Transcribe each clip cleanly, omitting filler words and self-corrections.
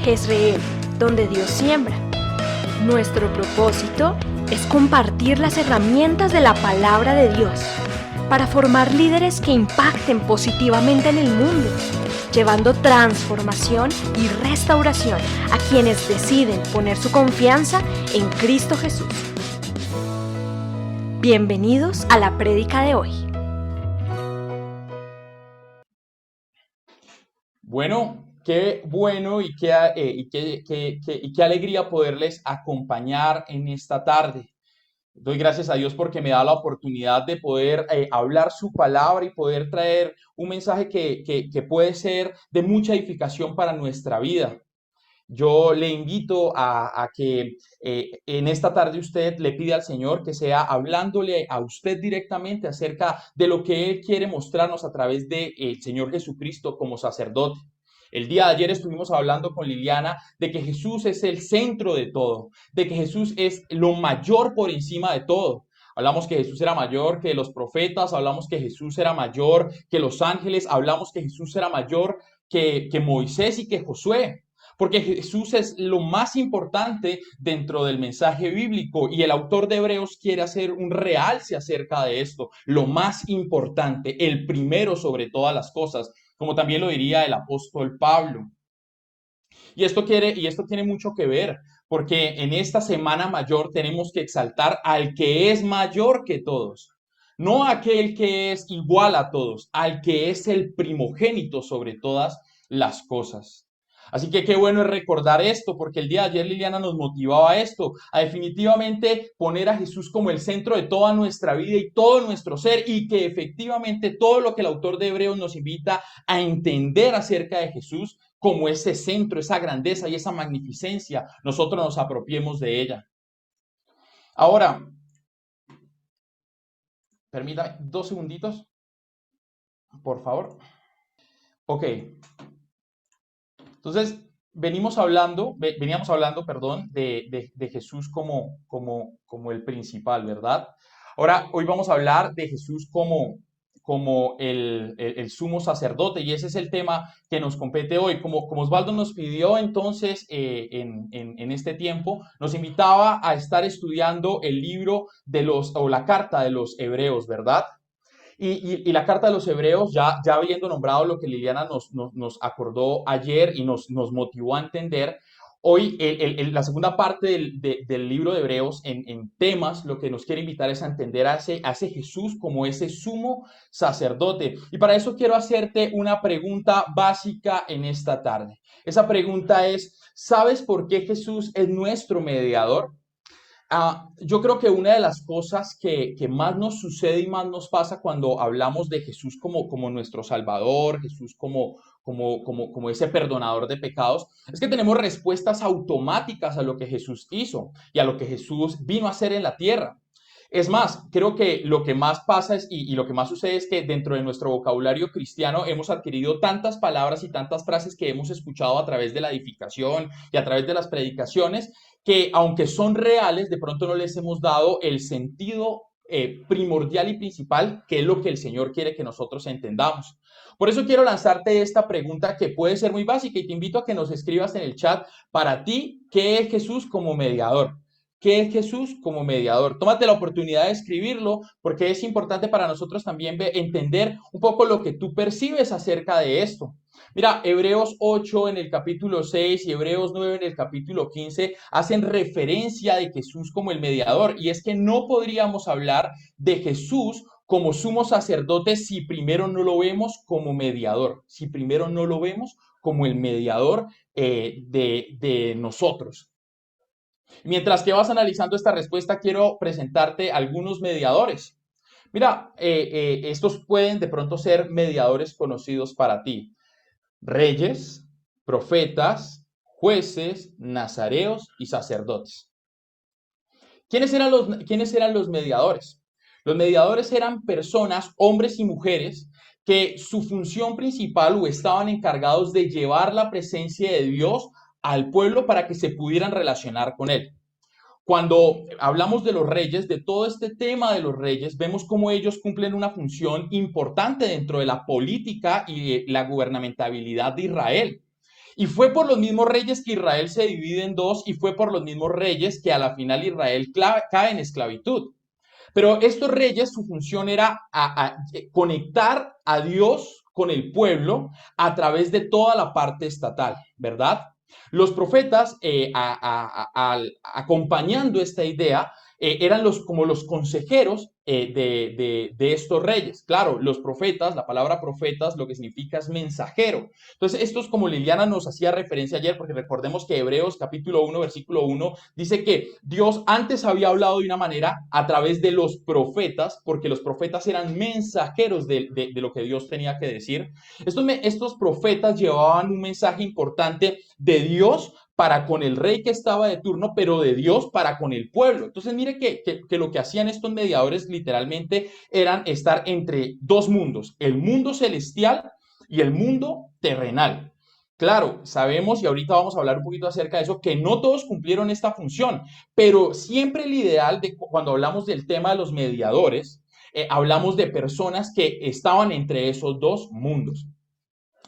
Jezreel, donde Dios siembra. Nuestro propósito es compartir las herramientas de la palabra de Dios para formar líderes que impacten positivamente en el mundo, llevando transformación y restauración a quienes deciden poner su confianza en Cristo Jesús. Bienvenidos a la prédica de hoy. Bueno, qué bueno y qué alegría poderles acompañar en esta tarde. Doy gracias a Dios porque me da la oportunidad de poder hablar su palabra y poder traer un mensaje que puede ser de mucha edificación para nuestra vida. Yo le invito a que en esta tarde usted le pide al Señor que sea hablándole a usted directamente acerca de lo que Él quiere mostrarnos a través del Señor Jesucristo como sacerdote. El día de ayer estuvimos hablando con Liliana de que Jesús es el centro de todo, de que Jesús es lo mayor por encima de todo. Hablamos que Jesús era mayor que los profetas, hablamos que Jesús era mayor que los ángeles, hablamos que Jesús era mayor que Moisés y que Josué. Porque Jesús es lo más importante dentro del mensaje bíblico y el autor de Hebreos quiere hacer un realce acerca de esto, lo más importante, el primero sobre todas las cosas, como también lo diría el apóstol Pablo. Y esto tiene mucho que ver, porque en esta semana mayor tenemos que exaltar al que es mayor que todos. No aquel que es igual a todos, al que es el primogénito sobre todas las cosas. Así que qué bueno es recordar esto, porque el día de ayer Liliana nos motivaba a esto, a definitivamente poner a Jesús como el centro de toda nuestra vida y todo nuestro ser, y que efectivamente todo lo que el autor de Hebreos nos invita a entender acerca de Jesús como ese centro, esa grandeza y esa magnificencia, nosotros nos apropiemos de ella. Ahora, permítame 2 segunditos, por favor. Ok. Entonces, veníamos hablando, perdón, de Jesús como el principal, ¿verdad? Ahora, hoy vamos a hablar de Jesús como el sumo sacerdote, y ese es el tema que nos compete hoy. Como Osvaldo nos pidió entonces en este tiempo, nos invitaba a estar estudiando el libro o la carta de los Hebreos, ¿verdad? Y la carta de los Hebreos, ya habiendo nombrado lo que Liliana nos acordó ayer y nos motivó a entender, hoy la segunda parte del libro de Hebreos en temas, lo que nos quiere invitar es a entender a ese Jesús como ese sumo sacerdote. Y para eso quiero hacerte una pregunta básica en esta tarde. Esa pregunta es, ¿sabes por qué Jesús es nuestro mediador? Yo creo que una de las cosas que más nos sucede y más nos pasa cuando hablamos de Jesús como nuestro Salvador, Jesús como ese perdonador de pecados, es que tenemos respuestas automáticas a lo que Jesús hizo y a lo que Jesús vino a hacer en la tierra. Es más, creo que lo que más pasa y lo que más sucede es que dentro de nuestro vocabulario cristiano hemos adquirido tantas palabras y tantas frases que hemos escuchado a través de la edificación y a través de las predicaciones, que aunque son reales, de pronto no les hemos dado el sentido primordial y principal, que es lo que el Señor quiere que nosotros entendamos. Por eso quiero lanzarte esta pregunta que puede ser muy básica y te invito a que nos escribas en el chat para ti, ¿qué es Jesús como mediador? ¿Qué es Jesús como mediador? Tómate la oportunidad de escribirlo porque es importante para nosotros también entender un poco lo que tú percibes acerca de esto. Mira, Hebreos 8 en el capítulo 6 y Hebreos 9 en el capítulo 15 hacen referencia de Jesús como el mediador, y es que no podríamos hablar de Jesús como sumo sacerdote si primero no lo vemos como mediador, si primero no lo vemos como el mediador de nosotros. Mientras que vas analizando esta respuesta, quiero presentarte algunos mediadores. Mira, estos pueden de pronto ser mediadores conocidos para ti: reyes, profetas, jueces, nazareos y sacerdotes. ¿Quiénes eran los mediadores? Los mediadores eran personas, hombres y mujeres, que su función principal o estaban encargados de llevar la presencia de Dios al pueblo para que se pudieran relacionar con él. Cuando hablamos de los reyes, de todo este tema de los reyes, vemos cómo ellos cumplen una función importante dentro de la política y la gubernamentabilidad de Israel. Y fue por los mismos reyes que Israel se divide en dos y fue por los mismos reyes que a la final Israel cae en esclavitud. Pero estos reyes, su función era conectar a Dios con el pueblo a través de toda la parte estatal, ¿verdad? Los profetas, acompañando esta idea, eran como los consejeros de estos reyes. Claro, los profetas, la palabra profetas lo que significa es mensajero. Entonces, esto es como Liliana nos hacía referencia ayer, porque recordemos que Hebreos capítulo 1, versículo 1, dice que Dios antes había hablado de una manera a través de los profetas, porque los profetas eran mensajeros de lo que Dios tenía que decir. Estos profetas llevaban un mensaje importante de Dios para con el rey que estaba de turno, pero de Dios para con el pueblo. Entonces, mire que lo que hacían estos mediadores literalmente eran estar entre dos mundos, el mundo celestial y el mundo terrenal. Claro, sabemos, y ahorita vamos a hablar un poquito acerca de eso, que no todos cumplieron esta función, pero siempre el ideal de cuando hablamos del tema de los mediadores, hablamos de personas que estaban entre esos dos mundos.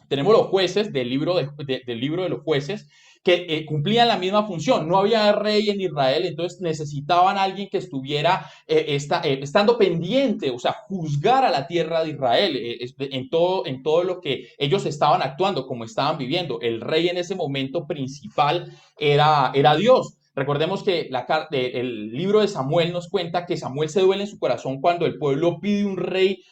Tenemos los jueces del libro de los jueces que cumplían la misma función. No había rey en Israel, entonces necesitaban a alguien que estuviera estando pendiente, o sea, juzgar a la tierra de Israel en todo lo que ellos estaban actuando, como estaban viviendo. El rey en ese momento principal era Dios. Recordemos que el libro de Samuel nos cuenta que Samuel se duele en su corazón cuando el pueblo pide un rey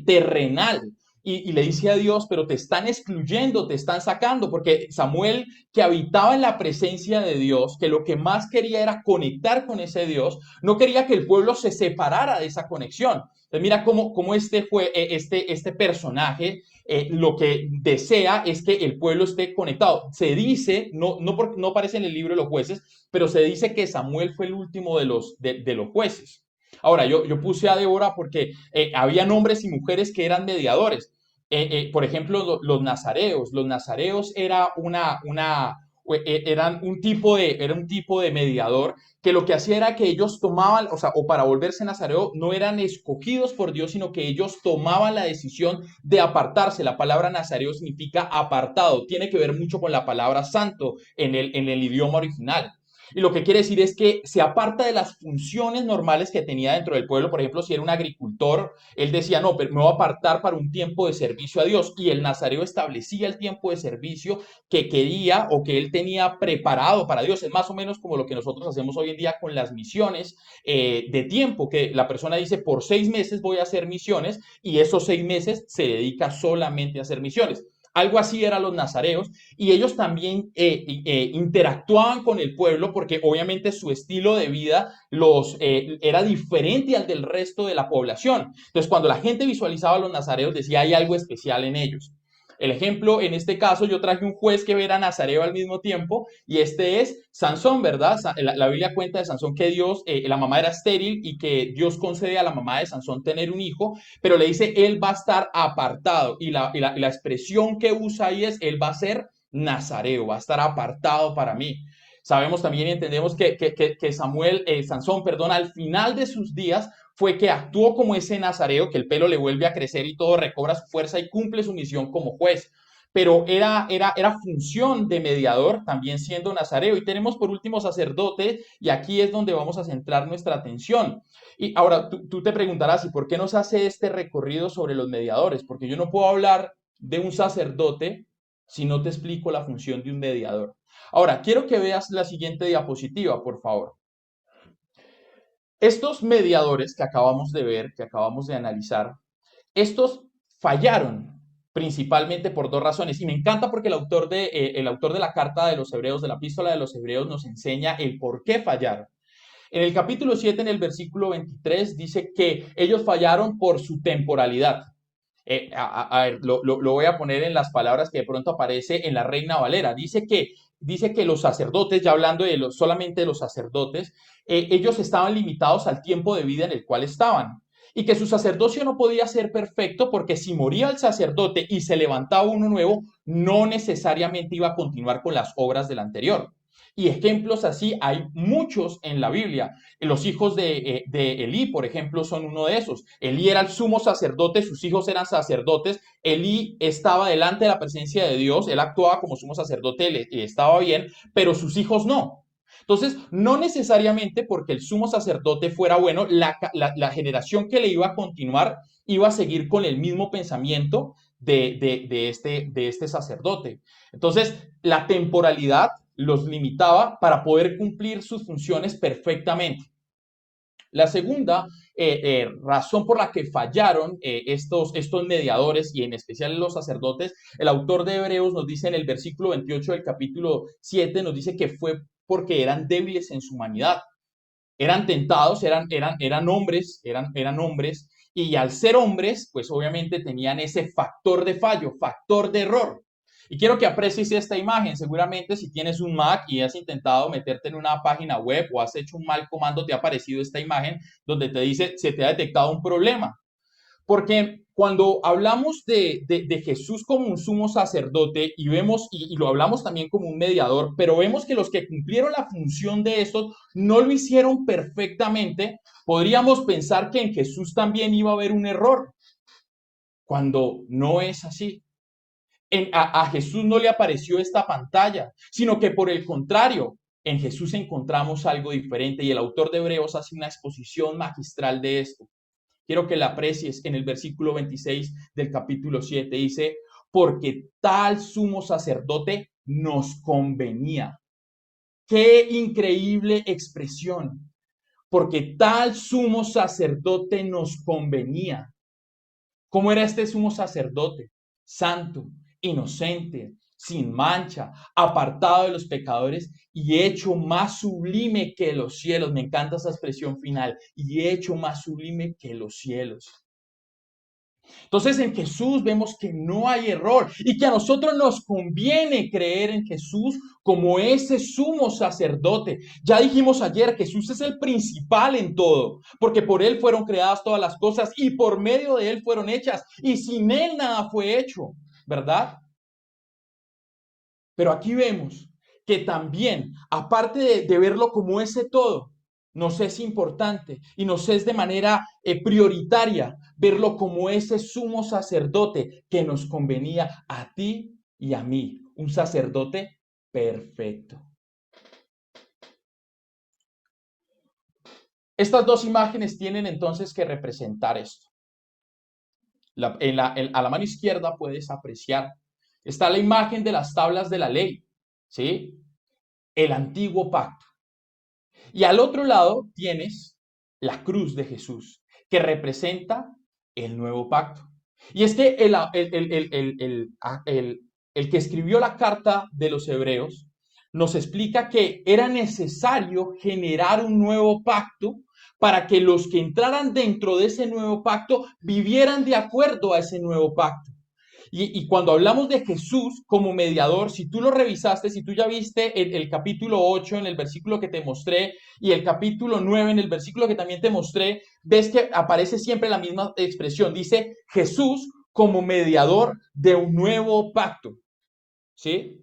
terrenal. Y le dice a Dios, pero te están excluyendo, te están sacando, porque Samuel, que habitaba en la presencia de Dios, que lo que más quería era conectar con ese Dios, no quería que el pueblo se separara de esa conexión. Entonces mira cómo este personaje lo que desea es que el pueblo esté conectado. Se dice, no aparece en el libro de los jueces, pero se dice que Samuel fue el último de los jueces. Ahora, yo puse a Débora porque habían hombres y mujeres que eran mediadores. Por ejemplo, los nazareos. Los nazareos eran un tipo de mediador que lo que hacía era que ellos tomaban, o para volverse nazareo, no eran escogidos por Dios, sino que ellos tomaban la decisión de apartarse. La palabra nazareo significa apartado. Tiene que ver mucho con la palabra santo en el idioma original. Y lo que quiere decir es que se aparta de las funciones normales que tenía dentro del pueblo. Por ejemplo, si era un agricultor, él decía, no, pero me voy a apartar para un tiempo de servicio a Dios. Y el nazareo establecía el tiempo de servicio que quería o que él tenía preparado para Dios. Es más o menos como lo que nosotros hacemos hoy en día con las misiones de tiempo, que la persona dice, por 6 meses voy a hacer misiones y esos 6 meses se dedica solamente a hacer misiones. Algo así eran los nazareos y ellos también interactuaban con el pueblo porque obviamente su estilo de vida era diferente al del resto de la población. Entonces, cuando la gente visualizaba a los nazareos, decía, hay algo especial en ellos. El ejemplo, en este caso, yo traje un juez que era nazareo al mismo tiempo y este es Sansón, ¿verdad? La Biblia cuenta de Sansón que la mamá era estéril y que Dios concede a la mamá de Sansón tener un hijo, pero le dice, él va a estar apartado y la expresión que usa ahí es, él va a ser nazareo, va a estar apartado para mí. Sabemos también y entendemos que Sansón, perdón, al final de sus días fue que actuó como ese nazareo, que el pelo le vuelve a crecer y todo recobra su fuerza y cumple su misión como juez. Pero era función de mediador, también siendo nazareo. Y tenemos por último sacerdote, y aquí es donde vamos a centrar nuestra atención. Y ahora tú te preguntarás, ¿y por qué nos hace este recorrido sobre los mediadores? Porque yo no puedo hablar de un sacerdote si no te explico la función de un mediador. Ahora, quiero que veas la siguiente diapositiva, por favor. Estos mediadores que acabamos de ver, que acabamos de analizar, estos fallaron principalmente por dos razones. Y me encanta porque el autor de la carta de los Hebreos, de la epístola de los Hebreos, nos enseña el por qué fallaron. En el capítulo 7, en el versículo 23, dice que ellos fallaron por su temporalidad. A ver, lo voy a poner en las palabras que de pronto aparece en la Reina Valera. Dice que los sacerdotes, ya hablando solamente de los sacerdotes, ellos estaban limitados al tiempo de vida en el cual estaban. Y que su sacerdocio no podía ser perfecto porque si moría el sacerdote y se levantaba uno nuevo, no necesariamente iba a continuar con las obras del anterior. Y ejemplos así hay muchos en la Biblia. Los hijos de Elí, por ejemplo, son uno de esos. Elí era el sumo sacerdote, sus hijos eran sacerdotes. Elí estaba delante de la presencia de Dios, él actuaba como sumo sacerdote, le estaba bien, pero sus hijos no. Entonces, no necesariamente porque el sumo sacerdote fuera bueno, la generación que le iba a continuar iba a seguir con el mismo pensamiento de este sacerdote. Entonces, la temporalidad los limitaba para poder cumplir sus funciones perfectamente. La segunda razón por la que fallaron estos mediadores y en especial los sacerdotes, el autor de Hebreos nos dice en el versículo 28 del capítulo 7, nos dice que fue porque eran débiles en su humanidad. Eran tentados, eran hombres, y al ser hombres, pues obviamente tenían ese factor de fallo, factor de error. Y quiero que aprecies esta imagen. Seguramente si tienes un Mac y has intentado meterte en una página web o has hecho un mal comando, te ha aparecido esta imagen donde te dice, se te ha detectado un problema. Porque cuando hablamos de Jesús como un sumo sacerdote y vemos, y lo hablamos también como un mediador, pero vemos que los que cumplieron la función de estos no lo hicieron perfectamente, podríamos pensar que en Jesús también iba a haber un error, cuando no es así. A Jesús no le apareció esta pantalla, sino que por el contrario, en Jesús encontramos algo diferente y el autor de Hebreos hace una exposición magistral de esto. Quiero que la aprecies en el versículo 26 del capítulo 7. Dice, porque tal sumo sacerdote nos convenía. Qué increíble expresión. Porque tal sumo sacerdote nos convenía. ¿Cómo era este sumo sacerdote? Santo, inocente, sin mancha, apartado de los pecadores y hecho más sublime que los cielos. Me encanta esa expresión final. Y hecho más sublime que los cielos. Entonces en Jesús vemos que no hay error y que a nosotros nos conviene creer en Jesús como ese sumo sacerdote. Ya dijimos ayer, Jesús es el principal en todo, porque por Él fueron creadas todas las cosas y por medio de Él fueron hechas y sin Él nada fue hecho, ¿verdad? Pero aquí vemos que también, aparte de verlo como ese todo, nos es importante y nos es de manera prioritaria verlo como ese sumo sacerdote que nos convenía a ti y a mí, un sacerdote perfecto. Estas dos imágenes tienen entonces que representar esto. A la mano izquierda puedes apreciar, está la imagen de las tablas de la ley, ¿sí? El antiguo pacto. Y al otro lado tienes la cruz de Jesús, que representa el nuevo pacto. Y es que el que escribió la carta de los Hebreos nos explica que era necesario generar un nuevo pacto para que los que entraran dentro de ese nuevo pacto vivieran de acuerdo a ese nuevo pacto. Y cuando hablamos de Jesús como mediador, si tú lo revisaste, si tú ya viste el capítulo 8 en el versículo que te mostré y el capítulo 9 en el versículo que también te mostré, ves que aparece siempre la misma expresión. Dice Jesús como mediador de un nuevo pacto. ¿Sí?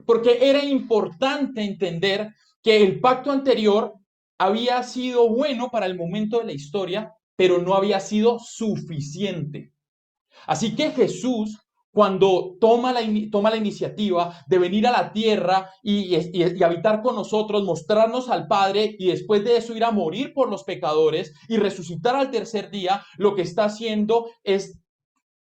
Porque era importante entender que el pacto anterior había sido bueno para el momento de la historia, pero no había sido suficiente. Así que Jesús, cuando toma la iniciativa de venir a la tierra y habitar con nosotros, mostrarnos al Padre y después de eso ir a morir por los pecadores y resucitar al tercer día, lo que está haciendo es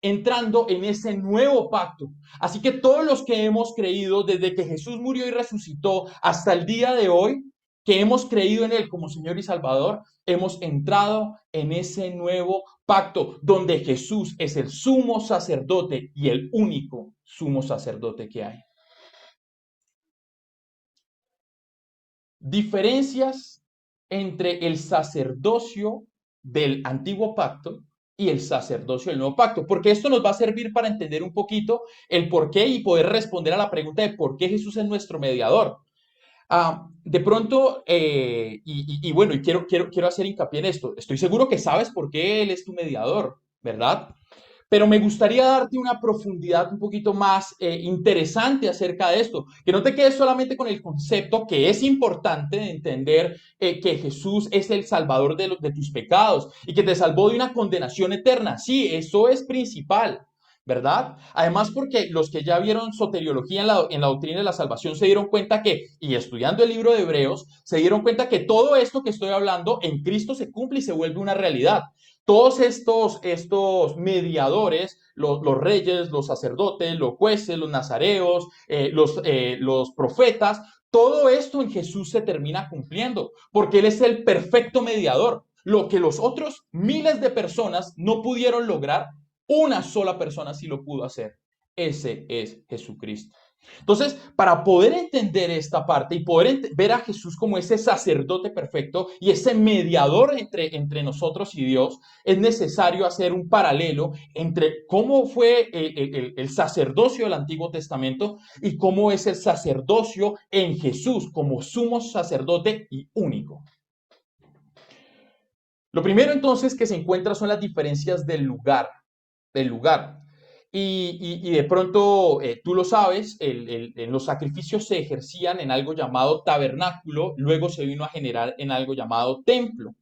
entrando en ese nuevo pacto. Así que todos los que hemos creído desde que Jesús murió y resucitó hasta el día de hoy, que hemos creído en Él como Señor y Salvador, hemos entrado en ese nuevo pacto donde Jesús es el sumo sacerdote y el único sumo sacerdote que hay. Diferencias entre el sacerdocio del antiguo pacto y el sacerdocio del nuevo pacto, porque esto nos va a servir para entender un poquito el por qué y poder responder a la pregunta de por qué Jesús es nuestro mediador. De pronto, bueno, quiero hacer hincapié en esto. Estoy seguro que sabes por qué Él es tu mediador, ¿verdad? Pero me gustaría darte una profundidad un poquito más interesante acerca de esto. Que no te quedes solamente con el concepto que es importante de entender que Jesús es el salvador de tus pecados y que te salvó de una condenación eterna. Sí, eso es principal. ¿Verdad? Además, porque los que ya vieron soteriología en la doctrina de la salvación se dieron cuenta que, y estudiando el libro de Hebreos, se dieron cuenta que todo esto que estoy hablando en Cristo se cumple y se vuelve una realidad. Todos estos mediadores, los reyes, los sacerdotes, los jueces, los nazareos, los profetas, todo esto en Jesús se termina cumpliendo, porque Él es el perfecto mediador. Lo que los otros miles de personas no pudieron lograr, una sola persona sí lo pudo hacer. Ese es Jesucristo. Entonces, para poder entender esta parte y poder ver a Jesús como ese sacerdote perfecto y ese mediador entre nosotros y Dios, es necesario hacer un paralelo entre cómo fue el sacerdocio del Antiguo Testamento y cómo es el sacerdocio en Jesús como sumo sacerdote y único. Lo primero entonces que se encuentra son las diferencias del lugar. Del lugar. Y de pronto, tú lo sabes, los sacrificios se ejercían en algo llamado tabernáculo, luego se vino a generar en algo llamado templo.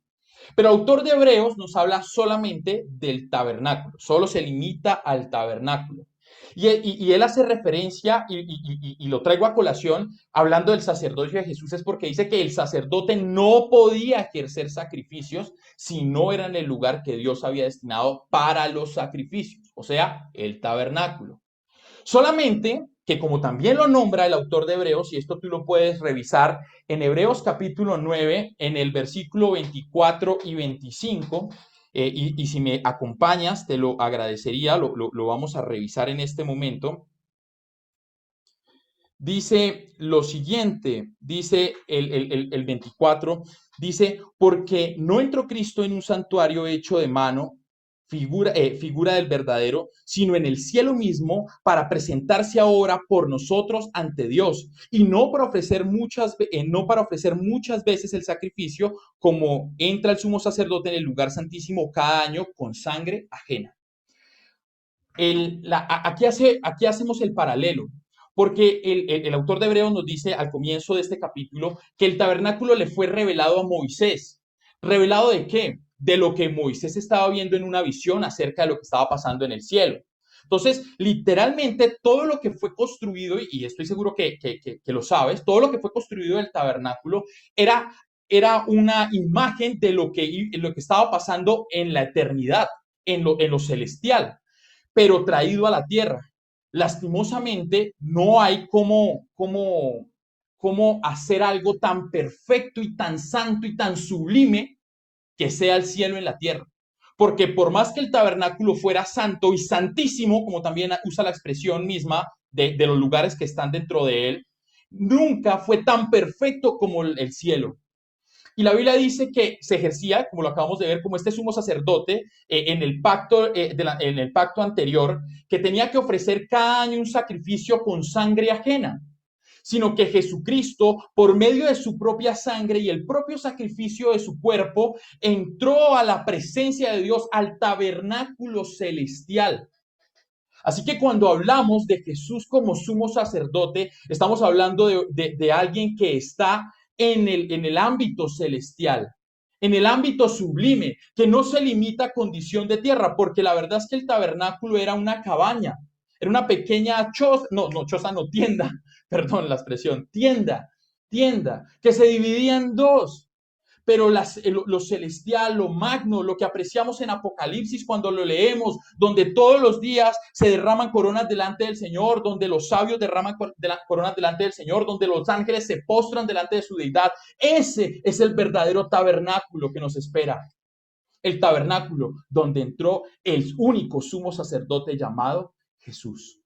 Pero el autor de Hebreos nos habla solamente del tabernáculo, solo se limita al tabernáculo. Y él hace referencia, y lo traigo a colación, hablando del sacerdocio de Jesús, es porque dice que el sacerdote no podía ejercer sacrificios si no era en el lugar que Dios había destinado para los sacrificios, o sea, el tabernáculo. Solamente que como también lo nombra el autor de Hebreos, y esto tú lo puedes revisar en Hebreos capítulo 9, en el versículo 24 y 25, y si me acompañas, te lo agradecería, lo vamos a revisar en este momento. Dice lo siguiente, dice el 24, dice, porque no entró Cristo en un santuario hecho de mano, figura del verdadero, sino en el cielo mismo para presentarse ahora por nosotros ante Dios y no para ofrecer muchas veces el sacrificio como entra el sumo sacerdote en el lugar santísimo cada año con sangre ajena. Aquí hacemos el paralelo, porque el autor de Hebreos nos dice al comienzo de este capítulo que el tabernáculo le fue revelado a Moisés. ¿Revelado de qué? De lo que Moisés estaba viendo en una visión acerca de lo que estaba pasando en el cielo. Entonces, literalmente, todo lo que fue construido, y estoy seguro que lo sabes, todo lo que fue construido del tabernáculo era una imagen de lo que estaba pasando en la eternidad, en lo celestial, pero traído a la tierra. Lastimosamente, no hay cómo hacer algo tan perfecto y tan santo y tan sublime que sea el cielo en la tierra. Porque por más que el tabernáculo fuera santo y santísimo, como también usa la expresión misma de los lugares que están dentro de él, nunca fue tan perfecto como el cielo. Y la Biblia dice que se ejercía, como lo acabamos de ver, como este sumo sacerdote en el pacto anterior, que tenía que ofrecer cada año un sacrificio con sangre ajena, sino que Jesucristo, por medio de su propia sangre y el propio sacrificio de su cuerpo, entró a la presencia de Dios, al tabernáculo celestial. Así que cuando hablamos de Jesús como sumo sacerdote, estamos hablando de alguien que está en el ámbito celestial, en el ámbito sublime, que no se limita a condición de tierra, porque la verdad es que el tabernáculo era una cabaña, era una pequeña choza, no, tienda, perdón la expresión, tienda, que se dividía en dos. Pero lo celestial, lo magno, lo que apreciamos en Apocalipsis cuando lo leemos, donde todos los días se derraman coronas delante del Señor, donde los sabios derraman coronas delante del Señor, donde los ángeles se postran delante de su deidad, ese es el verdadero tabernáculo que nos espera. El tabernáculo donde entró el único sumo sacerdote llamado Jesús.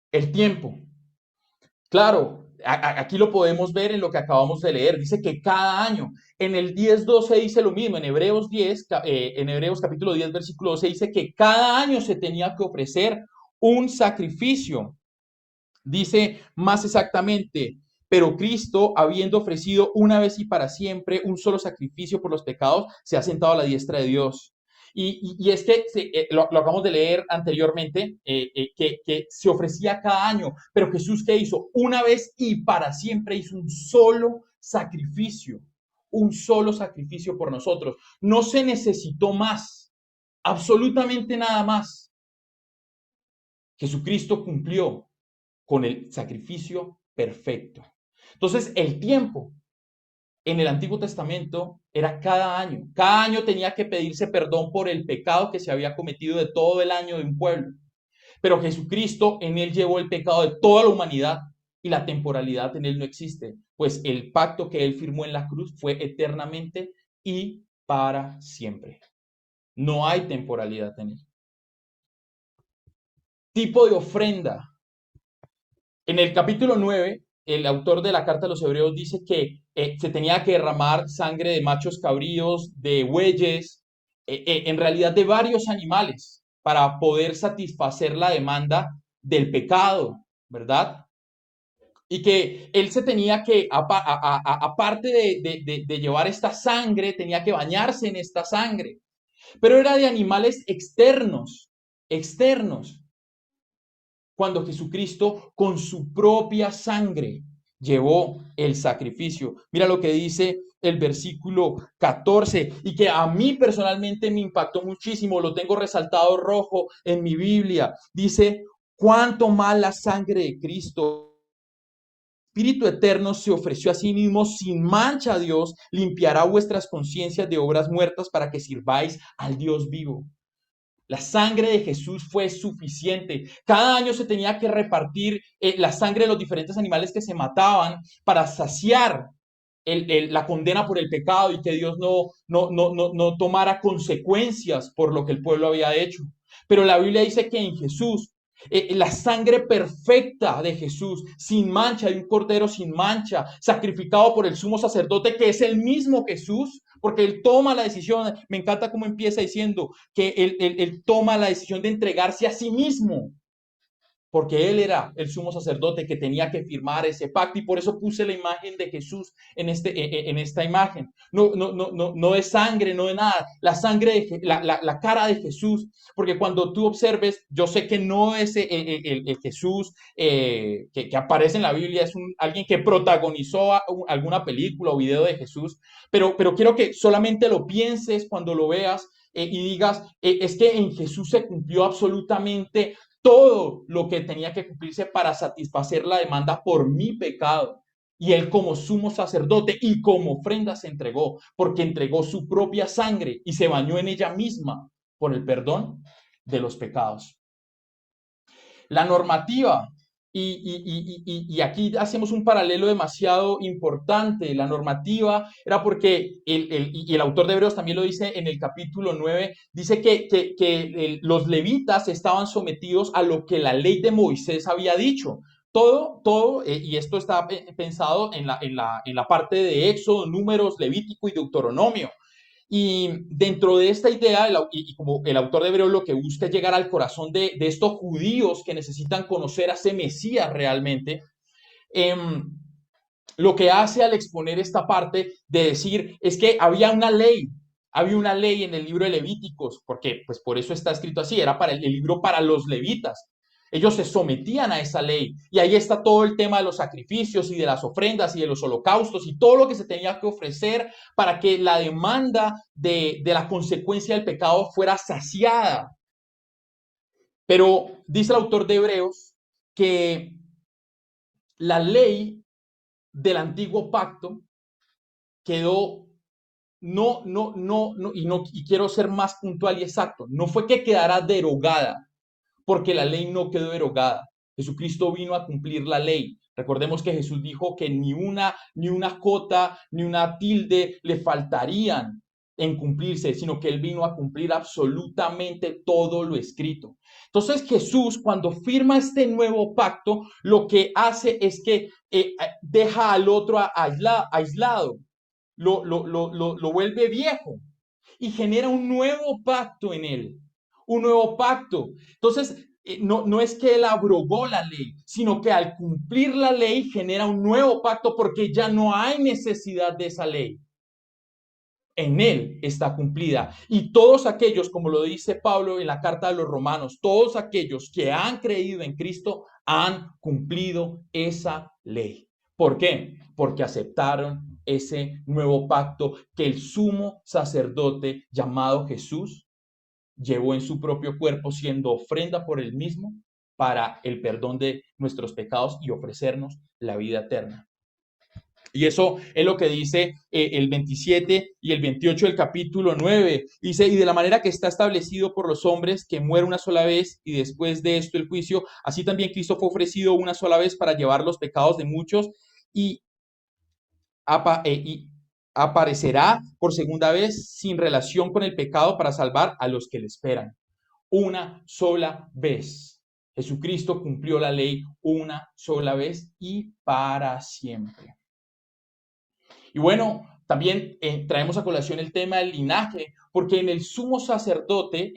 El tiempo. Claro, aquí lo podemos ver en lo que acabamos de leer. Dice que cada año, en el 10:12 dice lo mismo, en Hebreos 10, en Hebreos capítulo 10, versículo 12 dice que cada año se tenía que ofrecer un sacrificio. Dice más exactamente, pero Cristo, habiendo ofrecido una vez y para siempre un solo sacrificio por los pecados, se ha sentado a la diestra de Dios. Y es que lo acabamos de leer anteriormente, que se ofrecía cada año, pero Jesús, ¿qué hizo? Una vez y para siempre hizo un solo sacrificio por nosotros. No se necesitó más, absolutamente nada más. Jesucristo cumplió con el sacrificio perfecto. Entonces, el tiempo en el Antiguo Testamento era cada año. Cada año tenía que pedirse perdón por el pecado que se había cometido de todo el año de un pueblo. Pero Jesucristo en él llevó el pecado de toda la humanidad y la temporalidad en él no existe, pues el pacto que él firmó en la cruz fue eternamente y para siempre. No hay temporalidad en él. Tipo de ofrenda. En el capítulo 9, el autor de la carta a los Hebreos dice que se tenía que derramar sangre de machos cabríos, de bueyes, en realidad de varios animales, para poder satisfacer la demanda del pecado, ¿verdad? Y que él se tenía que, aparte de llevar esta sangre, tenía que bañarse en esta sangre. Pero era de animales externos, cuando Jesucristo con su propia sangre llevó el sacrificio. Mira lo que dice el versículo 14 y que a mí personalmente me impactó muchísimo, lo tengo resaltado rojo en mi Biblia. Dice, cuánto más la sangre de Cristo, Espíritu eterno, se ofreció a sí mismo sin mancha a Dios, limpiará vuestras conciencias de obras muertas para que sirváis al Dios vivo. La sangre de Jesús fue suficiente. Cada año se tenía que repartir la sangre de los diferentes animales que se mataban para saciar la condena por el pecado y que Dios no tomara consecuencias por lo que el pueblo había hecho. Pero la Biblia dice que en Jesús, la sangre perfecta de Jesús, sin mancha, de un cordero sin mancha, sacrificado por el sumo sacerdote, que es el mismo Jesús, porque él toma la decisión. Me encanta cómo empieza diciendo que él toma la decisión de entregarse a sí mismo, porque él era el sumo sacerdote que tenía que firmar ese pacto, y por eso puse la imagen de Jesús en esta imagen. No de sangre, no de nada, la sangre, la cara de Jesús, porque cuando tú observes, yo sé que no es el Jesús que aparece en la Biblia, es alguien que protagonizó alguna película o video de Jesús, pero quiero que solamente lo pienses cuando lo veas, y digas, es que en Jesús se cumplió absolutamente todo lo que tenía que cumplirse para satisfacer la demanda por mi pecado. Y él como sumo sacerdote y como ofrenda se entregó, porque entregó su propia sangre y se bañó en ella misma por el perdón de los pecados. La normativa, y aquí hacemos un paralelo demasiado importante. La normativa era porque el autor de Hebreos también lo dice en el capítulo 9, dice que los levitas estaban sometidos a lo que la ley de Moisés había dicho. Todo, y esto está pensado en la parte de Éxodo, Números, Levítico y Deuteronomio. Y dentro de esta idea, y como el autor de Hebreos lo que busca es llegar al corazón de estos judíos que necesitan conocer a ese Mesías realmente, lo que hace al exponer esta parte de decir es que había una ley en el libro de Levíticos, porque pues por eso está escrito así, era para el libro para los levitas. Ellos se sometían a esa ley y ahí está todo el tema de los sacrificios y de las ofrendas y de los holocaustos y todo lo que se tenía que ofrecer para que la demanda de la consecuencia del pecado fuera saciada. Pero dice el autor de Hebreos que la ley del antiguo pacto quedó, y quiero ser más puntual y exacto, no fue que quedara derogada, porque la ley no quedó derogada. Jesucristo vino a cumplir la ley. Recordemos que Jesús dijo que ni una cota, ni una tilde le faltarían en cumplirse, sino que él vino a cumplir absolutamente todo lo escrito. Entonces Jesús, cuando firma este nuevo pacto, lo que hace es que deja al otro aislado, lo vuelve viejo y genera un nuevo pacto en él, un nuevo pacto. Entonces, no es que él abrogó la ley, sino que al cumplir la ley genera un nuevo pacto porque ya no hay necesidad de esa ley. en Él está cumplida. Y todos aquellos, como lo dice Pablo en la carta de los Romanos, todos aquellos que han creído en Cristo han cumplido esa ley. ¿Por qué? Porque aceptaron ese nuevo pacto que el sumo sacerdote llamado Jesús llevó en su propio cuerpo, siendo ofrenda por él mismo para el perdón de nuestros pecados y ofrecernos la vida eterna. Y eso es lo que dice el 27 y el 28 del capítulo 9. Dice, y de la manera que está establecido por los hombres que muere una sola vez y después de esto el juicio, así también Cristo fue ofrecido una sola vez para llevar los pecados de muchos y, y aparecerá por segunda vez sin relación con el pecado para salvar a los que le esperan. Una sola vez. Jesucristo cumplió la ley una sola vez y para siempre. Y bueno, también traemos a colación el tema del linaje, porque en el sumo sacerdote,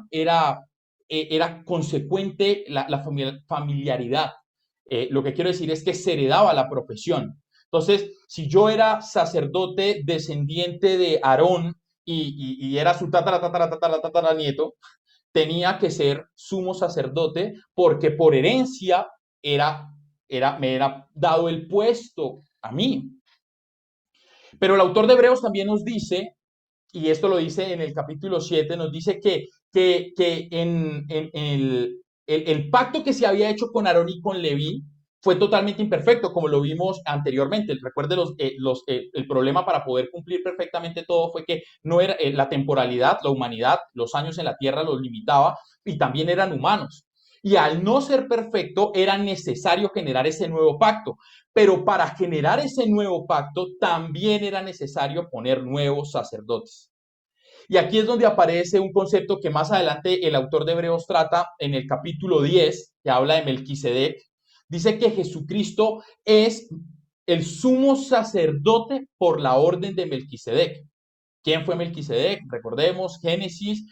era consecuente la familiaridad. Lo que quiero decir es que se heredaba la profesión. Entonces, si yo era sacerdote descendiente de Aarón y era su tatara nieto, tenía que ser sumo sacerdote porque por herencia me era dado el puesto a mí. Pero el autor de Hebreos también nos dice, y esto lo dice en el capítulo 7, nos dice que en el pacto que se había hecho con Aarón y con Leví fue totalmente imperfecto, como lo vimos anteriormente. Recuerde, el problema para poder cumplir perfectamente todo fue que no era la temporalidad, la humanidad, los años en la tierra los limitaba y también eran humanos. Y al no ser perfecto, era necesario generar ese nuevo pacto. Pero para generar ese nuevo pacto, también era necesario poner nuevos sacerdotes. Y aquí es donde aparece un concepto que más adelante el autor de Hebreos trata en el capítulo 10, que habla de Melquisedec. Dice que Jesucristo es el sumo sacerdote por la orden de Melquisedec. ¿Quién fue Melquisedec? Recordemos, Génesis,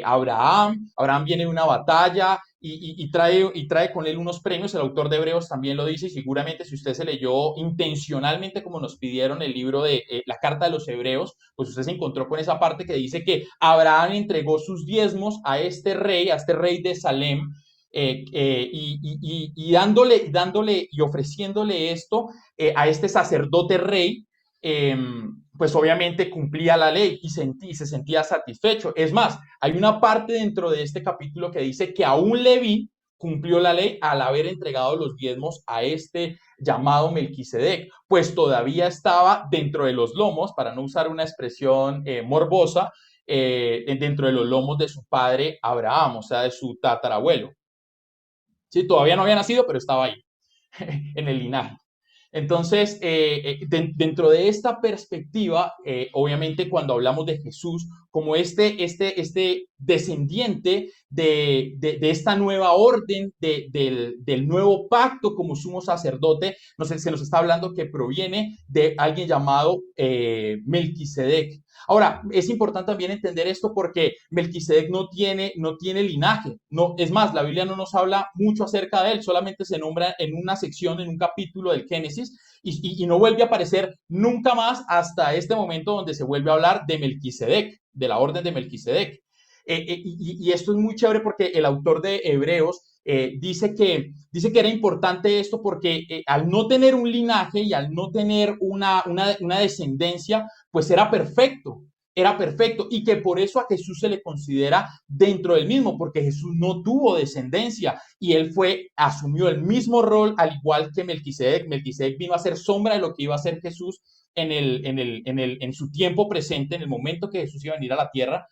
Abraham. Abraham viene de una batalla y trae con él unos premios. El autor de Hebreos también lo dice y seguramente si usted se leyó intencionalmente como nos pidieron el libro de la carta de los Hebreos, pues usted se encontró con esa parte que dice que Abraham entregó sus diezmos a este rey de Salem, y dándole y ofreciéndole esto a este sacerdote rey, pues obviamente cumplía la ley y se sentía satisfecho. Es más, hay una parte dentro de este capítulo que dice que aún Leví cumplió la ley al haber entregado los diezmos a este llamado Melquisedec, pues todavía estaba dentro de los lomos, para no usar una expresión morbosa, dentro de los lomos de su padre Abraham, o sea, de su tatarabuelo. Sí, todavía no había nacido, pero estaba ahí, en el linaje. Entonces, dentro de esta perspectiva, obviamente cuando hablamos de Jesús como este descendiente de esta nueva orden, del nuevo pacto como sumo sacerdote, se nos está hablando que proviene de alguien llamado Melquisedec. Ahora, es importante también entender esto porque Melquisedec no tiene linaje. No, es más, la Biblia no nos habla mucho acerca de él, solamente se nombra en una sección, en un capítulo del Génesis, y no vuelve a aparecer nunca más hasta este momento donde se vuelve a hablar de Melquisedec, de la orden de Melquisedec. Y esto es muy chévere porque el autor de Hebreos dice que era importante esto porque al no tener un linaje y al no tener una descendencia, pues era perfecto y que por eso a Jesús se le considera dentro del mismo, porque Jesús no tuvo descendencia y él asumió el mismo rol al igual que Melquisedec. Melquisedec vino a ser sombra de lo que iba a ser Jesús en su tiempo presente, en el momento que Jesús iba a venir a la tierra.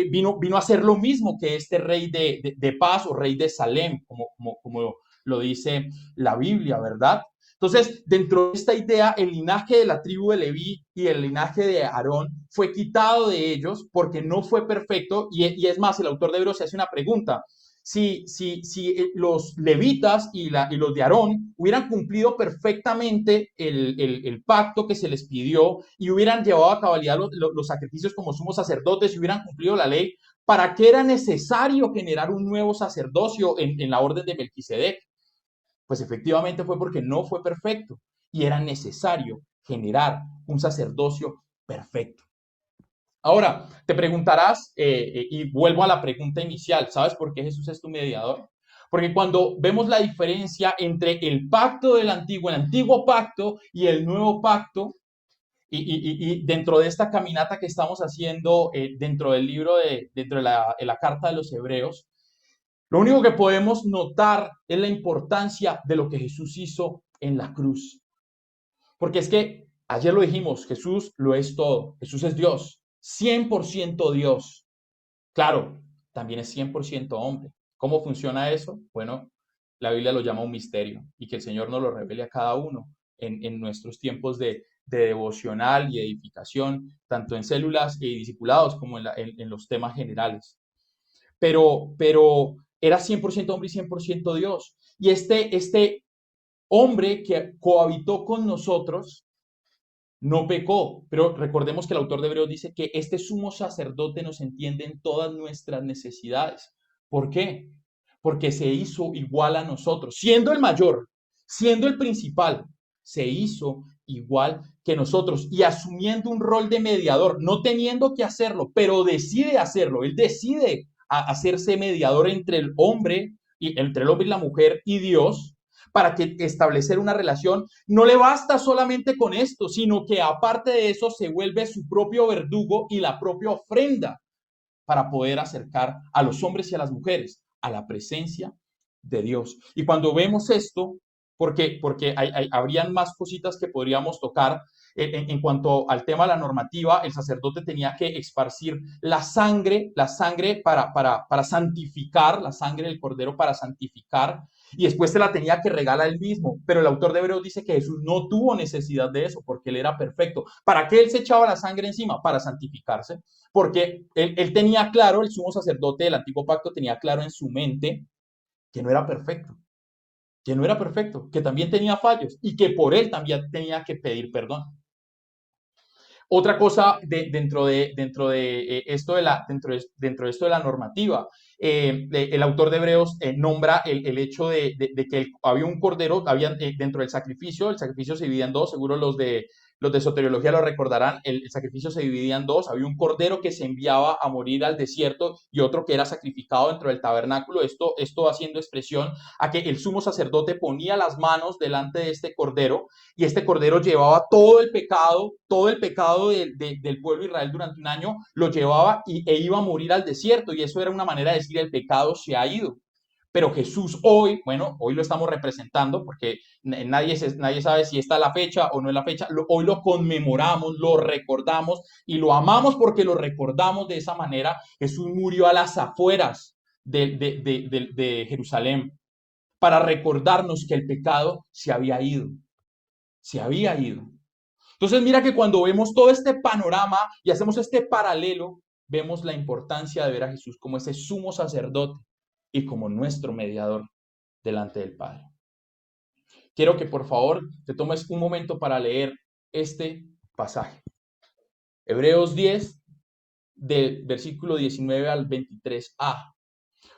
Vino a ser lo mismo que este rey de paz o rey de Salem, como lo dice la Biblia, ¿verdad? Entonces, dentro de esta idea, el linaje de la tribu de Leví y el linaje de Aarón fue quitado de ellos porque no fue perfecto. Y es más, el autor de Hebreos se hace una pregunta. Si los levitas y los de Aarón hubieran cumplido perfectamente el pacto que se les pidió y hubieran llevado a cabalidad los sacrificios como sumos sacerdotes y hubieran cumplido la ley, ¿para qué era necesario generar un nuevo sacerdocio en la orden de Melquisedec? Pues efectivamente fue porque no fue perfecto y era necesario generar un sacerdocio perfecto. Ahora, te preguntarás, y vuelvo a la pregunta inicial, ¿sabes por qué Jesús es tu mediador? Porque cuando vemos la diferencia entre el pacto del antiguo, el antiguo pacto y el nuevo pacto, y dentro de esta caminata que estamos haciendo dentro del libro, dentro de la carta de los Hebreos, lo único que podemos notar es la importancia de lo que Jesús hizo en la cruz. Porque es que ayer lo dijimos, Jesús lo es todo. Jesús es Dios, 100% Dios. Claro, también es 100% hombre. ¿Cómo funciona eso? Bueno, la Biblia lo llama un misterio y que el Señor nos lo revele a cada uno en nuestros tiempos de devocional y edificación, tanto en células y discipulados como en los temas generales. Pero era 100% hombre y 100% Dios. Y este hombre que cohabitó con nosotros no pecó, pero recordemos que el autor de Hebreos dice que este sumo sacerdote nos entiende en todas nuestras necesidades. ¿Por qué? Porque se hizo igual a nosotros, siendo el mayor, siendo el principal, se hizo igual que nosotros y asumiendo un rol de mediador, no teniendo que hacerlo, pero decide hacerlo. Él decide hacerse mediador entre el hombre y la mujer y Dios para que establecer una relación. No le basta solamente con esto, sino que aparte de eso se vuelve su propio verdugo y la propia ofrenda para poder acercar a los hombres y a las mujeres a la presencia de Dios. Y cuando vemos esto, porque habrían más cositas que podríamos tocar en cuanto al tema de la normativa, el sacerdote tenía que esparcir la sangre para santificar, la sangre del cordero para santificar, y después se la tenía que regalar él mismo. Pero el autor de Hebreos dice que Jesús no tuvo necesidad de eso porque él era perfecto. ¿Para qué él se echaba la sangre encima? Para santificarse, porque él tenía claro, el sumo sacerdote del antiguo pacto tenía claro en su mente que no era perfecto, que no era perfecto, que también tenía fallos y que por él también tenía que pedir perdón. Otra cosa dentro de esto dentro de esto de la normativa, el autor de Hebreos nombra el hecho de que había un cordero, dentro del sacrificio, el sacrificio se dividía en dos, seguro los de soteriología lo recordarán, el sacrificio se dividía en dos, había un cordero que se enviaba a morir al desierto y otro que era sacrificado dentro del tabernáculo, esto haciendo expresión a que el sumo sacerdote ponía las manos delante de este cordero y este cordero llevaba todo el pecado del pueblo de Israel durante un año, lo llevaba e iba a morir al desierto, y eso era una manera de decir el pecado se ha ido. Pero Jesús hoy, bueno, hoy lo estamos representando porque nadie sabe si esta es la fecha o no es la fecha, hoy lo conmemoramos, lo recordamos y lo amamos porque lo recordamos de esa manera. Jesús murió a las afueras de Jerusalén para recordarnos que el pecado se había ido, se había ido. Entonces mira que cuando vemos todo este panorama y hacemos este paralelo, vemos la importancia de ver a Jesús como ese sumo sacerdote y como nuestro mediador delante del Padre. Quiero que por favor te tomes un momento para leer este pasaje. Hebreos 10, del versículo 19 al 23a.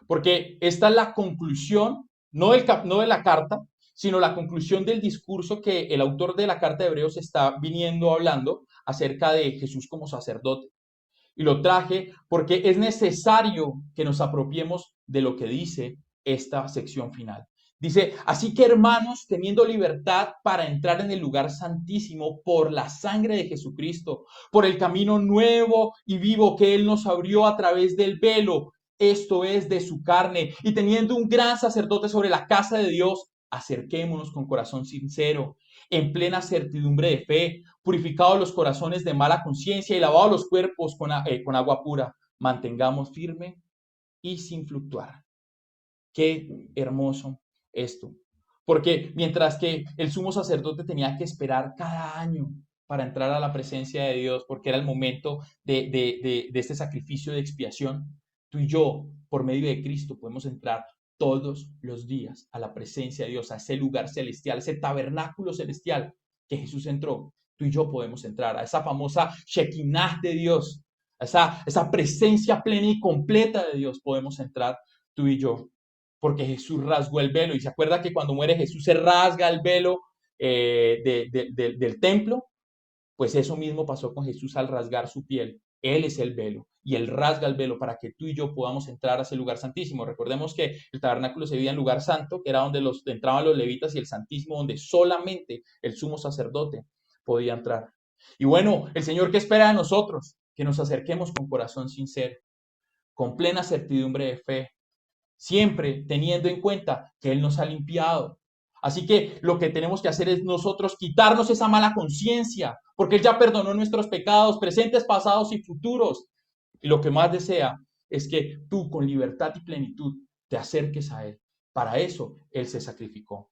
Porque esta es la conclusión, no de la carta, sino la conclusión del discurso que el autor de la carta de Hebreos está viniendo hablando acerca de Jesús como sacerdote. Y lo traje porque es necesario que nos apropiemos de lo que dice esta sección final. Dice, así que hermanos, teniendo libertad para entrar en el lugar santísimo por la sangre de Jesucristo, por el camino nuevo y vivo que Él nos abrió a través del velo, esto es de su carne, y teniendo un gran sacerdote sobre la casa de Dios, acerquémonos con corazón sincero, en plena certidumbre de fe, purificados los corazones de mala conciencia y lavados los cuerpos con agua pura. Mantengamos firme y sin fluctuar. Qué hermoso esto. Porque mientras que el sumo sacerdote tenía que esperar cada año para entrar a la presencia de Dios, porque era el momento de este sacrificio de expiación, tú y yo, por medio de Cristo, podemos entrar todos los días a la presencia de Dios, a ese lugar celestial, ese tabernáculo celestial que Jesús entró. Tú y yo podemos entrar a esa famosa Shekinah de Dios, a esa presencia plena y completa de Dios podemos entrar tú y yo, porque Jesús rasgó el velo. Y se acuerda que cuando muere Jesús se rasga el velo del templo Pues eso mismo pasó con Jesús al rasgar su piel. Él es el velo y Él rasga el velo para que tú y yo podamos entrar a ese lugar santísimo. Recordemos que el tabernáculo se veía en lugar santo, que era donde entraban los levitas, y el santísimo donde solamente el sumo sacerdote podía entrar. Y bueno, el Señor, ¿qué espera de nosotros? Que nos acerquemos con corazón sincero, con plena certidumbre de fe, siempre teniendo en cuenta que Él nos ha limpiado. Así que lo que tenemos que hacer es nosotros quitarnos esa mala conciencia, porque Él ya perdonó nuestros pecados, presentes, pasados y futuros. Y lo que más desea es que tú con libertad y plenitud te acerques a Él. Para eso Él se sacrificó.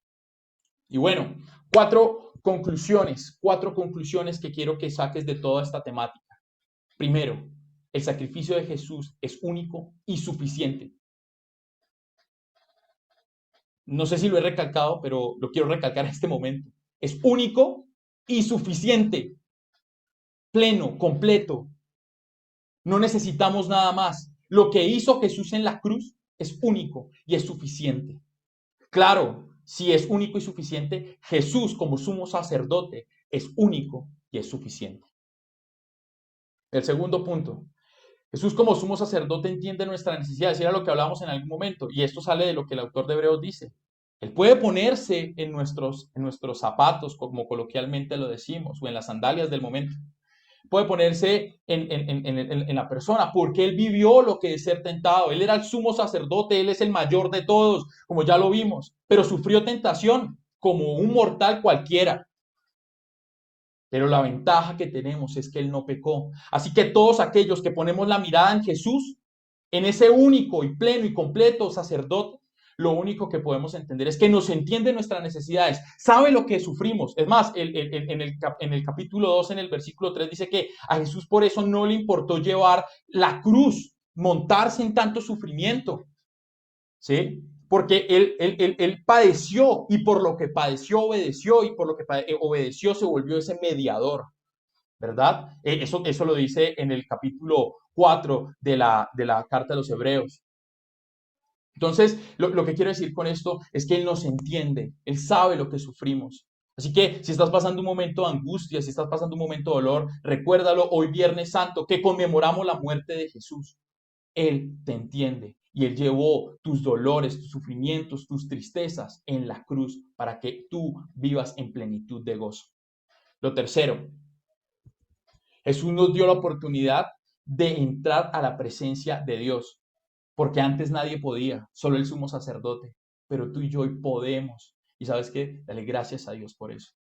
Y bueno, cuatro conclusiones que quiero que saques de toda esta temática. Primero, el sacrificio de Jesús es único y suficiente. No sé si lo he recalcado, pero lo quiero recalcar en este momento. Es único y suficiente, pleno, completo. No necesitamos nada más. Lo que hizo Jesús en la cruz es único y es suficiente. Claro, si es único y suficiente, Jesús como sumo sacerdote es único y es suficiente. El segundo punto, Jesús como sumo sacerdote entiende nuestra necesidad, era lo que hablábamos en algún momento, y esto sale de lo que el autor de Hebreos dice. Él puede ponerse en nuestros zapatos, como coloquialmente lo decimos, o en las sandalias del momento. Puede ponerse en la persona, porque Él vivió lo que es ser tentado. Él era el sumo sacerdote, Él es el mayor de todos, como ya lo vimos, pero sufrió tentación como un mortal cualquiera. Pero la ventaja que tenemos es que Él no pecó. Así que todos aquellos que ponemos la mirada en Jesús, en ese único y pleno y completo sacerdote, lo único que podemos entender es que nos entiende nuestras necesidades, sabe lo que sufrimos. Es más, en el capítulo 2, en el versículo 3, dice que a Jesús por eso no le importó llevar la cruz, montarse en tanto sufrimiento, ¿sí? Porque él padeció, y por lo que padeció obedeció, y por lo que obedeció se volvió ese mediador, ¿verdad? Eso lo dice en el capítulo 4 de la carta de los Hebreos. Entonces, lo que quiero decir con esto es que Él nos entiende, Él sabe lo que sufrimos. Así que si estás pasando un momento de angustia, si estás pasando un momento de dolor, recuérdalo hoy Viernes Santo, que conmemoramos la muerte de Jesús. Él te entiende y Él llevó tus dolores, tus sufrimientos, tus tristezas en la cruz para que tú vivas en plenitud de gozo. Lo tercero, Jesús nos dio la oportunidad de entrar a la presencia de Dios, porque antes nadie podía, solo el sumo sacerdote, pero tú y yo hoy podemos. ¿Y sabes qué? Dale gracias a Dios por eso.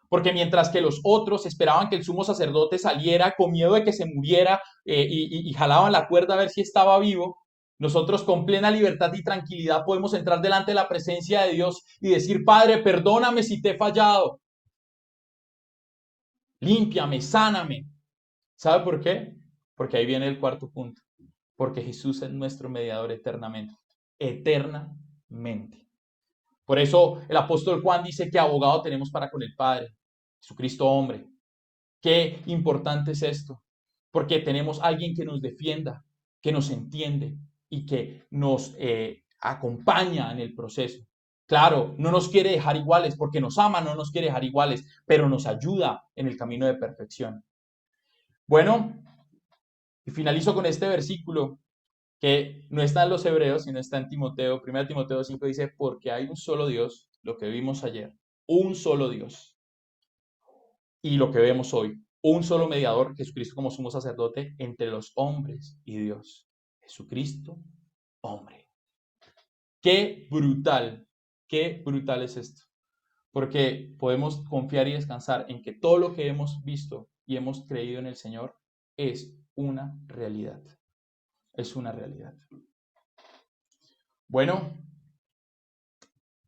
Porque mientras que los otros esperaban que el sumo sacerdote saliera con miedo de que se muriera y jalaban la cuerda a ver si estaba vivo, nosotros con plena libertad y tranquilidad podemos entrar delante de la presencia de Dios y decir: Padre, perdóname si te he fallado. Límpiame, sáname. ¿Sabe por qué? Porque ahí viene el cuarto punto. Porque Jesús es nuestro mediador eternamente. Eternamente. Por eso el apóstol Juan dice que abogado tenemos para con el Padre, Jesucristo hombre. Qué importante es esto, porque tenemos alguien que nos defienda, que nos entiende y que nos acompaña en el proceso. Claro, no nos quiere dejar iguales, porque nos ama, no nos quiere dejar iguales, pero nos ayuda en el camino de perfección. Bueno, y finalizo con este versículo que no está en los Hebreos, sino está en Timoteo. 1 Timoteo 5 dice: porque hay un solo Dios, lo que vimos ayer, un solo Dios. Y lo que vemos hoy, un solo mediador, Jesucristo como sumo sacerdote entre los hombres y Dios. Jesucristo, hombre. Qué brutal es esto. Porque podemos confiar y descansar en que todo lo que hemos visto y hemos creído en el Señor es una realidad. Es una realidad. Bueno,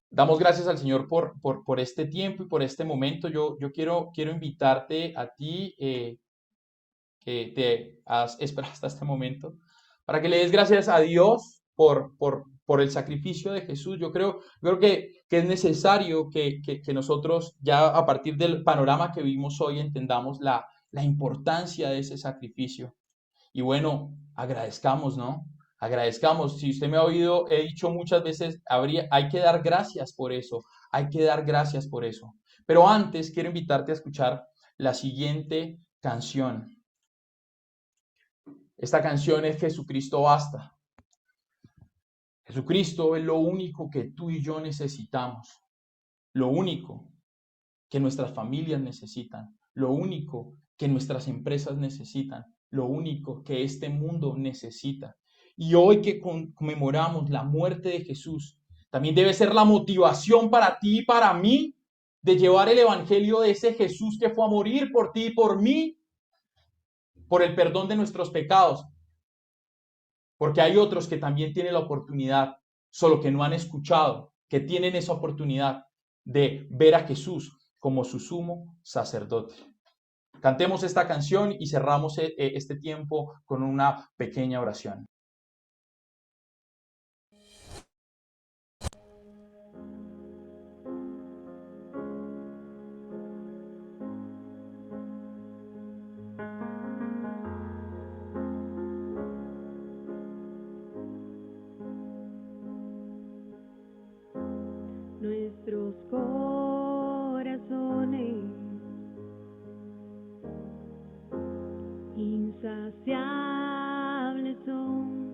damos gracias al Señor por este tiempo y por este momento. Yo quiero invitarte a ti que te has esperado hasta este momento, para que le des gracias a Dios por el sacrificio de Jesús. Yo creo que es necesario que nosotros ya a partir del panorama que vimos hoy entendamos la importancia de ese sacrificio. Y bueno, agradezcamos, ¿no? Agradezcamos. Si usted me ha oído, he dicho muchas veces, hay que dar gracias por eso. Hay que dar gracias por eso. Pero antes quiero invitarte a escuchar la siguiente canción. Esta canción es Jesucristo basta. Jesucristo es lo único que tú y yo necesitamos, lo único que nuestras familias necesitan, lo único que nuestras empresas necesitan, lo único que este mundo necesita. Y hoy que conmemoramos la muerte de Jesús, también debe ser la motivación para ti y para mí de llevar el evangelio de ese Jesús que fue a morir por ti y por mí, por el perdón de nuestros pecados. Porque hay otros que también tienen la oportunidad, solo que no han escuchado, que tienen esa oportunidad de ver a Jesús como su sumo sacerdote. Cantemos esta canción y cerramos este tiempo con una pequeña oración. Nuestros corazones insaciables son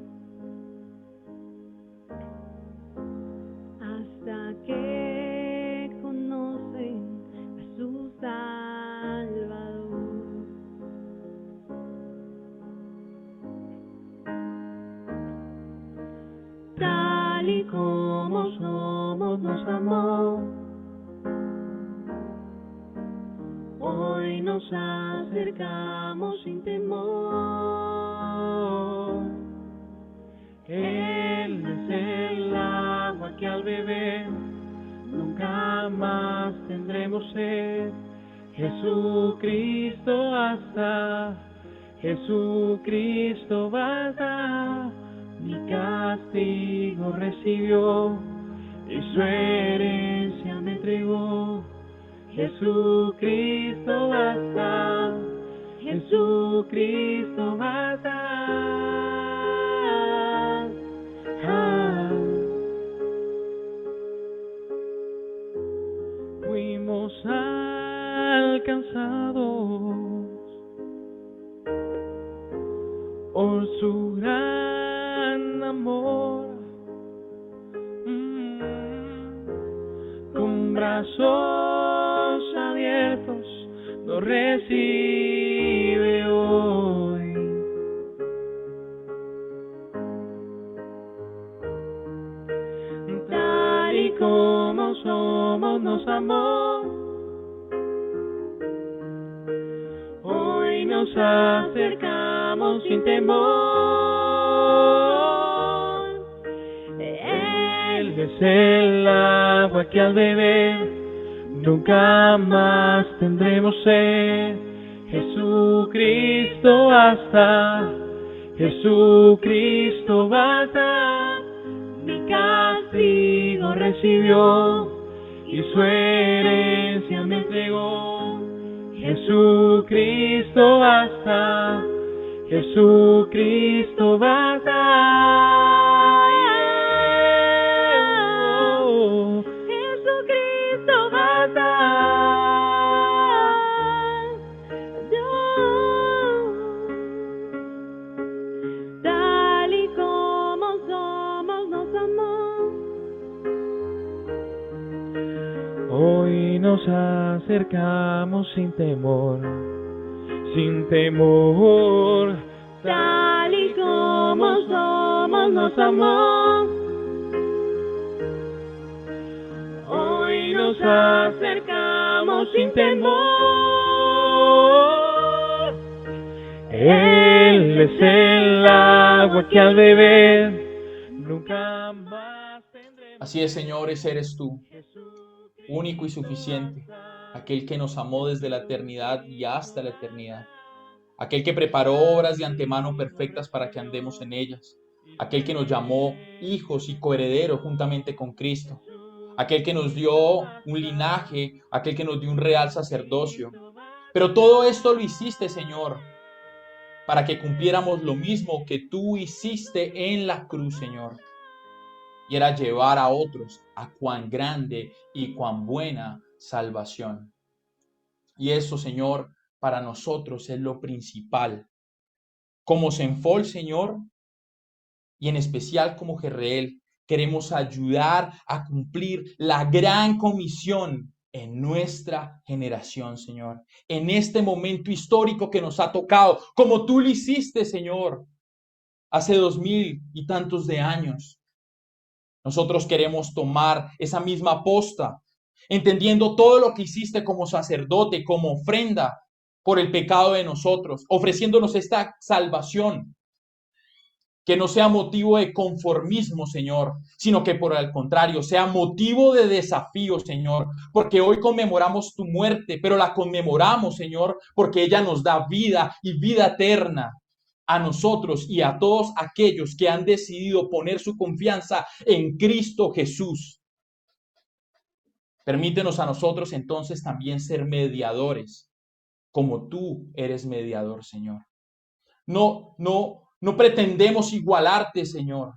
hasta que conocen a su Salvador. Tal y como somos nos amó, hoy nos acercamos sin temor. Él es el agua que al beber nunca más tendremos sed. Jesucristo basta, Jesucristo basta. Mi castigo recibió y su herencia me entregó. Jesucristo basta, Jesucristo basta. Fuimos alcanzados por su gran amor, con brazos abiertos nos recibe hoy. Tal y como somos nos amó, hoy nos acercamos sin temor. Él es el agua que al beber nunca más tendremos sed. Jesucristo basta, Jesucristo basta. Mi castigo recibió y su herencia me entregó. Jesucristo basta, Jesucristo basta. Jesucristo basta. Tal y como somos nos amó, hoy nos acercamos sin temor, sin temor. Tal y como somos nos amó, hoy nos acercamos sin temor. Él es el agua que al beber nunca más tendremos. Así es, Señor, ese eres tú, único y suficiente, aquel que nos amó desde la eternidad y hasta la eternidad, aquel que preparó obras de antemano perfectas para que andemos en ellas, aquel que nos llamó hijos y coherederos juntamente con Cristo, aquel que nos dio un linaje, aquel que nos dio un real sacerdocio. Pero todo esto lo hiciste, Señor, para que cumpliéramos lo mismo que tú hiciste en la cruz, Señor. Y era llevar a otros a cuán grande y cuán buena salvación. Y eso, Señor, para nosotros es lo principal. Como Senfol, Señor, y en especial como Jezreel, queremos ayudar a cumplir la gran comisión en nuestra generación, Señor. En este momento histórico que nos ha tocado, como tú lo hiciste, Señor, hace 2000 y tantos de años. Nosotros queremos tomar esa misma posta, entendiendo todo lo que hiciste como sacerdote, como ofrenda por el pecado de nosotros, ofreciéndonos esta salvación. Que no sea motivo de conformismo, Señor, sino que por el contrario, sea motivo de desafío, Señor, porque hoy conmemoramos tu muerte, pero la conmemoramos, Señor, porque ella nos da vida y vida eterna a nosotros y a todos aquellos que han decidido poner su confianza en Cristo Jesús. Permítenos a nosotros entonces también ser mediadores, como tú eres mediador, Señor. No pretendemos igualarte, Señor,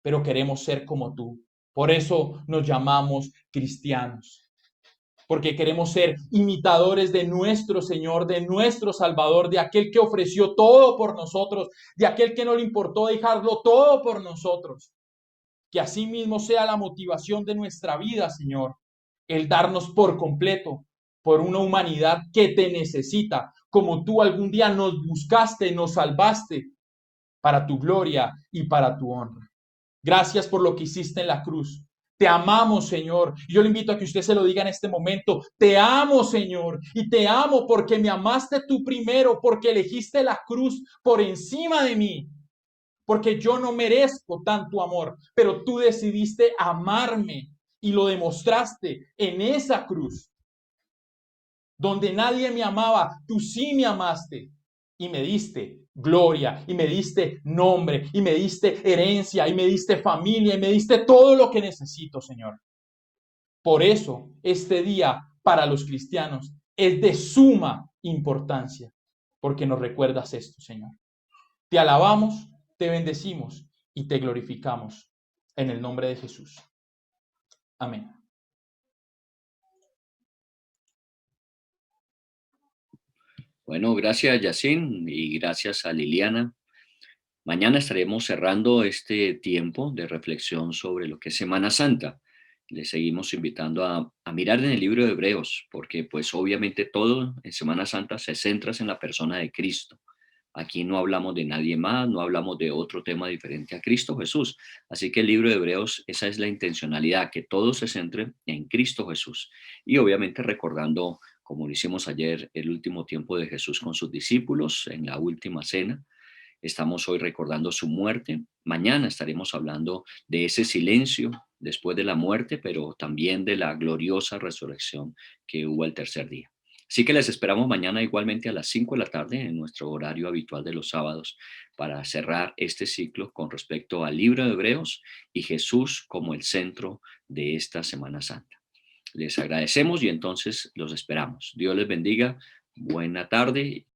pero queremos ser como tú. Por eso nos llamamos cristianos, porque queremos ser imitadores de nuestro Señor, de nuestro Salvador, de aquel que ofreció todo por nosotros, de aquel que no le importó dejarlo todo por nosotros. Que así mismo sea la motivación de nuestra vida, Señor, el darnos por completo por una humanidad que te necesita, como tú algún día nos buscaste, nos salvaste para tu gloria y para tu honra. Gracias por lo que hiciste en la cruz. Te amamos, Señor. Y yo le invito a que usted se lo diga en este momento. Te amo, Señor. Y te amo porque me amaste tú primero, porque elegiste la cruz por encima de mí. Porque yo no merezco tanto amor, pero tú decidiste amarme y lo demostraste en esa cruz. Donde nadie me amaba, tú sí me amaste y me diste gloria y me diste nombre y me diste herencia y me diste familia y me diste todo lo que necesito, Señor. Por eso este día para los cristianos es de suma importancia, porque nos recuerdas esto, Señor. Te alabamos, te bendecimos y te glorificamos en el nombre de Jesús. Amén. Bueno, gracias Yacine y gracias a Liliana. Mañana estaremos cerrando este tiempo de reflexión sobre lo que es Semana Santa. Les seguimos invitando a mirar en el libro de Hebreos, porque pues obviamente todo en Semana Santa se centra en la persona de Cristo. Aquí no hablamos de nadie más, no hablamos de otro tema diferente a Cristo Jesús. Así que el libro de Hebreos, esa es la intencionalidad, que todo se centre en Cristo Jesús. Y obviamente recordando, como lo hicimos ayer, el último tiempo de Jesús con sus discípulos en la última cena. Estamos hoy recordando su muerte. Mañana estaremos hablando de ese silencio después de la muerte, pero también de la gloriosa resurrección que hubo el tercer día. Así que les esperamos mañana igualmente a las 5 de la tarde en nuestro horario habitual de los sábados para cerrar este ciclo con respecto al libro de Hebreos y Jesús como el centro de esta Semana Santa. Les agradecemos y entonces los esperamos. Dios les bendiga. Buena tarde.